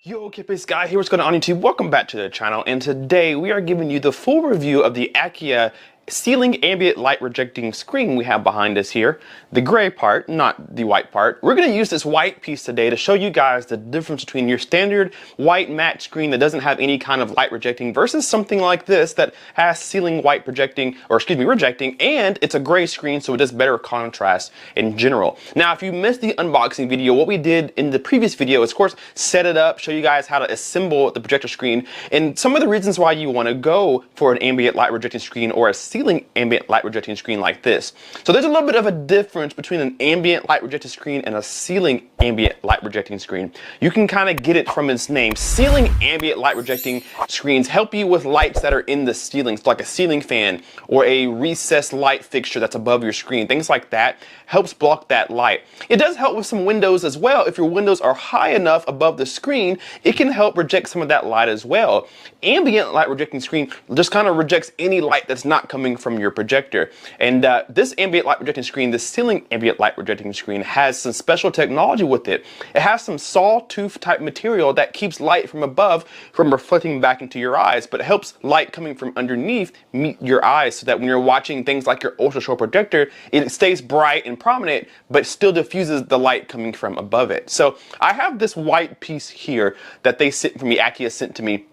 Yo, Kipis guy here, what's going on YouTube? Welcome back to the channel, and today we are giving you the full review of the Akia ceiling ambient light rejecting screen we have behind us here. The gray part, not the white part. We're going to use this white piece today to show you guys the difference between your standard white matte screen that doesn't have any kind of light rejecting versus something like this that has ceiling white projecting, or excuse me, rejecting, and it's a gray screen, so it does better contrast in general. Now, if you missed the unboxing video, what we did in the previous video is, of course, set it up, show you guys how to assemble the projector screen, and some of the reasons why you want to go for an ambient light rejecting screen or a ceiling ambient light rejecting screen like this. So there's a little bit of a difference between an ambient light rejecting screen and a ceiling ambient light rejecting screen. You can kind of get it from its name. Ceiling ambient light rejecting screens help you with lights that are in the ceilings, like a ceiling fan or a recessed light fixture that's above your screen. Things like that helps block that light. It does help with some windows as well. If your windows are high enough above the screen, it can help reject some of that light as well. Ambient light rejecting screen just kind of rejects any light that's not coming from your projector. And this ambient light rejecting screen, the ceiling ambient light rejecting screen, has some special technology with it. It has some sawtooth type material that keeps light from above from reflecting back into your eyes, but it helps light coming from underneath meet your eyes so that when you're watching things like your ultra short projector, it stays bright and prominent, but still diffuses the light coming from above it. So I have this white piece here that they sent for me, Akia sent to me.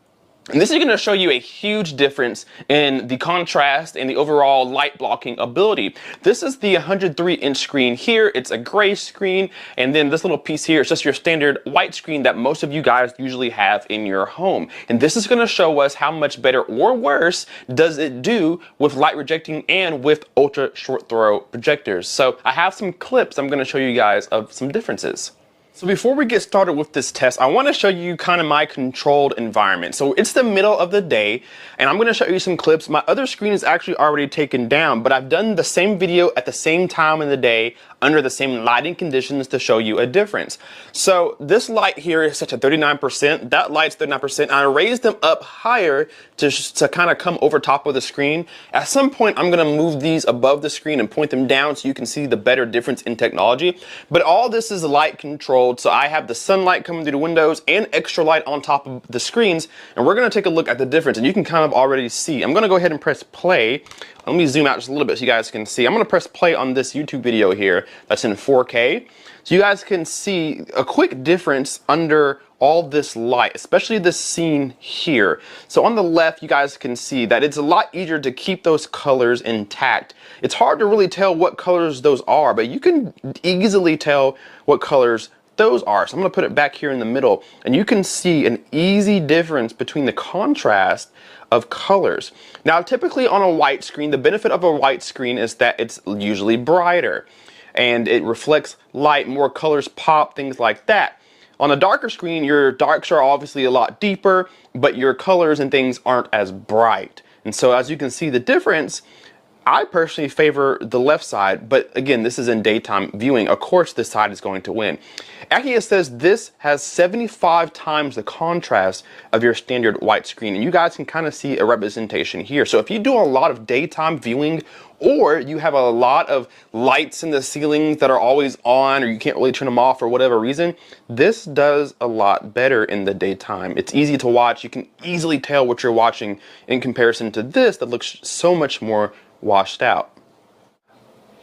And this is going to show you a huge difference in the contrast and the overall light blocking ability. This is the 103-inch screen here. It's a gray screen, and then this little piece here is just your standard white screen that most of you guys usually have in your home. And this is going to show us how much better or worse does it do with light rejecting and with ultra short throw projectors. So I have some clips I'm going to show you guys of some differences. So before we get started with this test, I want to show you kind of my controlled environment. So it's the middle of the day, and I'm going to show you some clips. My other screen is actually already taken down, but I've done the same video at the same time in the day under the same lighting conditions to show you a difference. So this light here is set at 39%. That light's 39%. And I raised them up higher to kind of come over top of the screen. At some point, I'm going to move these above the screen and point them down so you can see the better difference in technology. But all this is light controlled. So I have the sunlight coming through the windows and extra light on top of the screens. And we're going to take a look at the difference. And you can kind of already see. I'm going to go ahead and press play. Let me zoom out just a little bit so you guys can see. I'm going to press play on this YouTube video here that's in 4K. So you guys can see a quick difference under all this light, especially this scene here. So on the left, you guys can see that it's a lot easier to keep those colors intact. It's hard to really tell what colors those are, but you can easily tell what colors those are. So I'm going to put it back here in the middle, and you can see an easy difference between the contrast of colors. Now, typically on a white screen, the benefit of a white screen is that it's usually brighter and it reflects light, more colors pop, things like that. On a darker screen, your darks are obviously a lot deeper, but your colors and things aren't as bright. And so as you can see the difference, I personally favor the left side, but again, this is in daytime viewing. Of course, this side is going to win. Akia says this has 75 times the contrast of your standard white screen, and you guys can kind of see a representation here. So if you do a lot of daytime viewing, or you have a lot of lights in the ceilings that are always on, or you can't really turn them off for whatever reason, this does a lot better in the daytime. It's easy to watch. You can easily tell what you're watching in comparison to this that looks so much more washed out.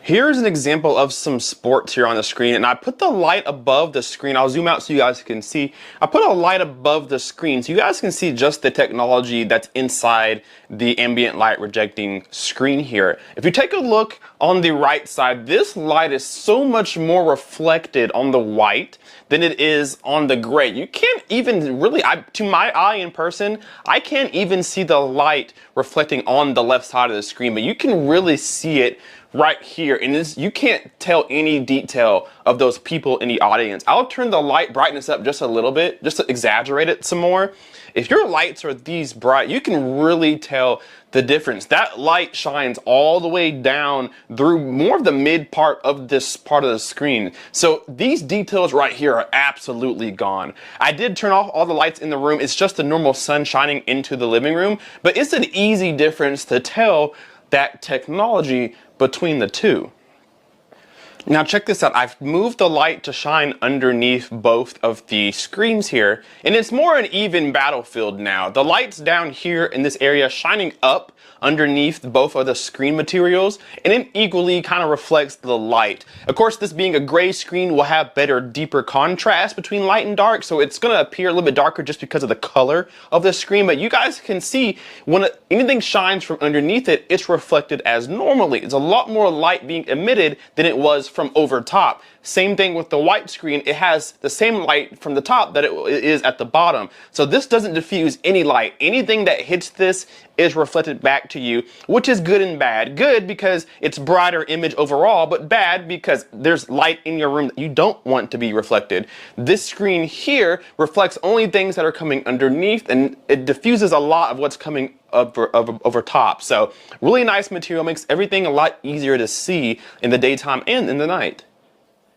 Here's an example of some sports here on the screen, and I put the light above the screen. I'll zoom out so you guys can see. I put a light above the screen so you guys can see just the technology that's inside the ambient light rejecting screen here. If you take a look on the right side, this light is so much more reflected on the white than it is on the gray. You can't even really, to my eye in person, I can't even see the light reflecting on the left side of the screen, but you can really see it right here, and you can't tell any detail of those people in the audience. I'll turn the light brightness up just a little bit, just to exaggerate it some more. If your lights are these bright, you can really tell the difference. That light shines all the way down through more of the mid part of this part of the screen. So these details right here are absolutely gone. I did turn off all the lights in the room. It's just the normal sun shining into the living room, but it's an easy difference to tell that technology between the two. Now check this out, I've moved the light to shine underneath both of the screens here, and it's more an even battlefield now. The light's down here in this area shining up underneath both of the screen materials, and it equally kind of reflects the light. Of course, this being a gray screen will have better, deeper contrast between light and dark, so it's going to appear a little bit darker just because of the color of the screen, but you guys can see when anything shines from underneath it, it's reflected as normally. It's a lot more light being emitted than it was from over top. Same thing with the white screen, it has the same light from the top that it is at the bottom. So this doesn't diffuse any light. Anything that hits this is reflected back to you, which is good and bad. Good because it's brighter image overall, but bad because there's light in your room that you don't want to be reflected. This screen here reflects only things that are coming underneath, and it diffuses a lot of what's coming over top. So really nice material, makes everything a lot easier to see in the daytime and in the night.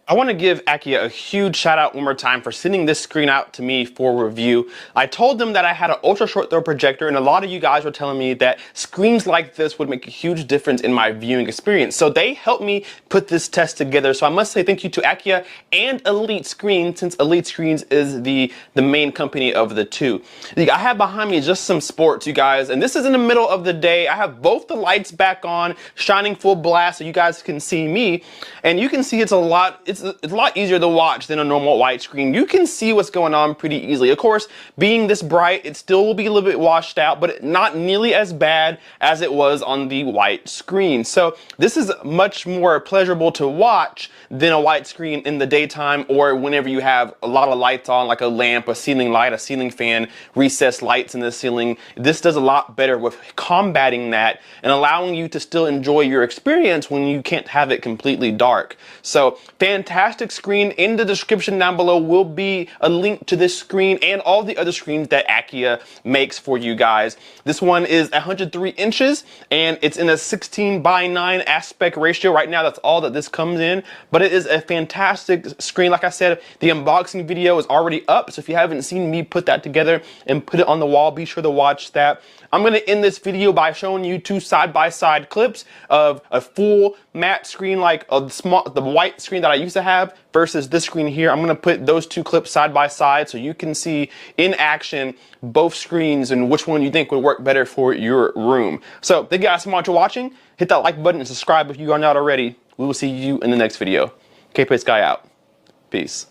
I want to give Akia a huge shout out one more time for sending this screen out to me for review. I told them that I had an ultra short throw projector, and a lot of you guys were telling me that screens like this would make a huge difference in my viewing experience. So they helped me put this test together. So I must say thank you to Akia and Elite Screen, since Elite Screens is the main company of the two. I have behind me just some sports, you guys, and this is in the middle of the day. I have both the lights back on, shining full blast so you guys can see me, and you can see it's a lot easier to watch than a normal white screen. You can see what's going on pretty easily. Of course, being this bright, it still will be a little bit washed out, but not nearly as bad as it was on the white screen. So this is much more pleasurable to watch than a white screen in the daytime, or whenever you have a lot of lights on, like a lamp, a ceiling light, a ceiling fan, recessed lights in the ceiling. This does a lot better with combating that and allowing you to still enjoy your experience when you can't have it completely dark. So fantastic screen. In the description down below will be a link to this screen and all the other screens that Akia makes for you guys. This one is 103 inches and it's in a 16:9 aspect ratio. Right now that's all that this comes in, but it is a fantastic screen. Like I said, the unboxing video is already up, so if you haven't seen me put that together and put it on the wall, be sure to watch that. I'm going to end this video by showing you two side-by-side clips of a full matte screen, like the white screen that I used to have versus this screen here. I'm going to put those two clips side by side so you can see in action both screens and which one you think would work better for your room. So thank you guys so much for watching. Hit that like button and subscribe if you are not already. We will see you in the next video. K-Play Sky out. Peace.